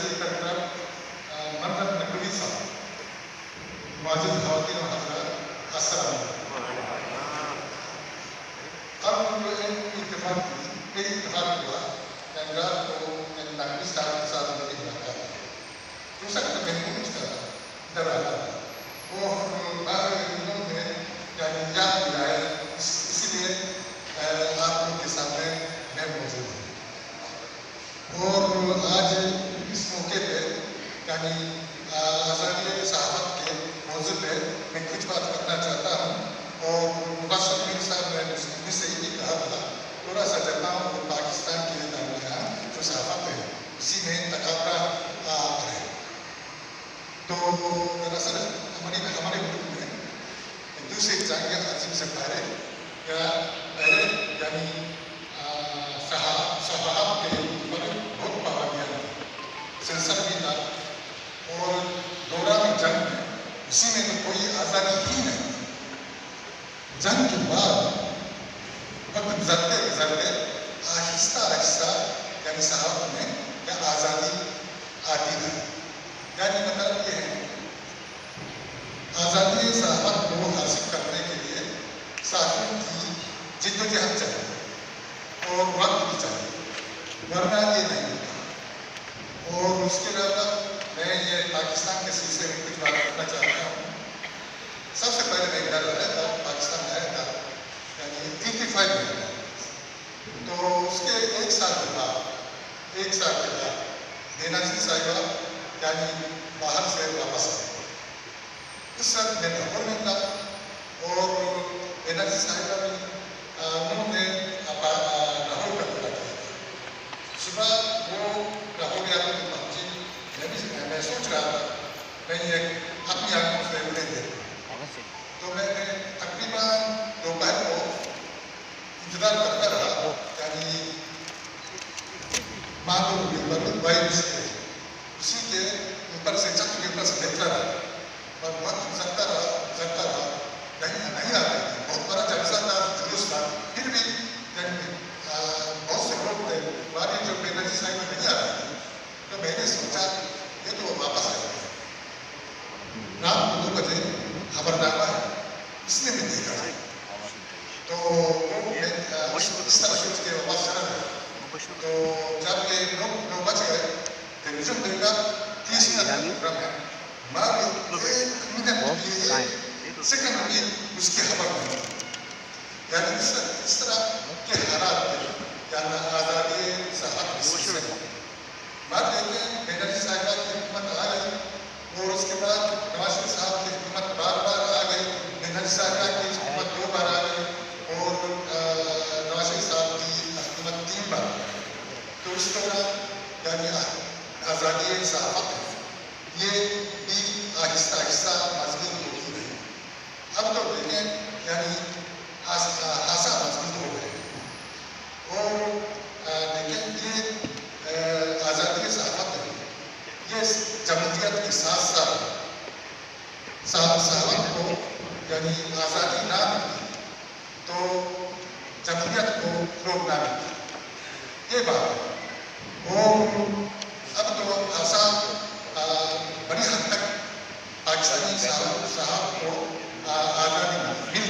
ویسے کرتا مرد نقوی صاحب معزز خواتین و حضرات السلام علیکم. اب اتفاق ہوا کہ رات کو نقوی صاحب کے ساتھ میری ملاقات ہوئی. دوسرا کہ میں نے کچھ کرا ڈر رہا تھا وہ باہر دنوں میں یاد دلایا اسی لیے آپ لوگ کے سامنے میں موجود ہوں. اور آج اس موقع پہ یعنی آزادی صحافت کے موضوع پہ میں کچھ بات کرنا چاہتا ہوں. اور مبشر میر صاحب نے مجھ سے یہ کہا تھا تھوڑا سا جاپان اور پاکستان کے درمیان جو صحافت ہے اسی میں تقابلہ ہے. تو دراصل ہمارے ملک میں دوسرے جنگ عظیم سے پہلے یعنی صحافت کے اوپر بہت پابندیاں تھیں، سینسر بھی تھا. اور دوران جنگ میں اسی میں تو کوئی آزادی ہی نہیں. جنگ کے بعد وقت گزرتے آہستہ یعنی صحافت میں آزادی آتی ہے. یعنی مطلب یہ ہے آزادی صحافت کو حاصل کرنے کے لیے صحافیوں کی جدوجہد چاہیے اور وقت بھی چاہیے ورنہ یہ نہیں ہوتا. اور اس کے علاوہ میں یہ پاکستان کے سلسلے میں کچھ بات کرنا چاہتا ہوں. سب سے پہلے میں ادھر آیا تھا، پاکستان آیا تھا یعنی 85 میں آیا. تو اس کے ایک سال کے بعد بینظیر صاحبہ یعنی باہر سے واپس آئے. اس وقت میں لاہور میں تھا اور بینظیر صاحبہ بھی انہوں نے لاہور کا دورہ کیا تھا. صبح وہ لاہور یا تو پہنچی. میں سوچ رہا تھا میں یہ اپنی آنکھوں سے انہیں دیکھوں. تو میں نے تقریباً دوپہر کو انتظار کرتا رہا یعنی مانگوں کے اوپر وائرس کے اسی کے اوپر سے چھت کے اوپر سے دیکھتا رہا اور وقت گزرتا رہا نہیں آ رہی تھی. بہت بڑا جلسہ تھا، جلوس تھا، پھر بھی یعنی بہت سے لوگ تھے ہماری جو بینظیر صاحب میں نہیں آ رہی تھی. تو میں نے سوچا یہ تو واپس آئے گا. رات کو 2 بجے خبرنامہ ہے اس نے بھی دیکھا. تو وہ اس طرح سوچ کے واپس چلا گیا. تو جب کہ 9 بج گئے ٹیلی ویژن دیکھا 30 منٹ کا پروگرام ہے. میں 1 منٹ بھی سیکنڈ بھی اس کی خبر نہیں. یعنی اس طرح کے حالات تھے یعنی آزادی صحافت کے سلسلے میں. بات یہ کہ بینظیر صاحبہ کی حکومت آ گئی اور اس کے بعد نواز شریف صاحب کی حکومت بار آ گئی. بینظیر صاحبہ کی حکومت 2 بار آ گئی اور نواز شریف صاحب کی حکومت 3 بار آ گئی. تو اس دوران یعنی آزادی صحافت ہے یہ بھی آہستہ مضبوط ہوتی رہی. اب تو دیکھیں یعنی خاصا مضبوط ہو گئے. اور دیکھیں یہ آزادی صحافت ہے یہ جمہوریت کے ساتھ صحافت کو یعنی آزادی نہ ملتی تو جمہوریت کو روک نہ ملتی. یہ بات ہے. اور اب تو خاصا بڑی حد تک پاکستانی صحافت کو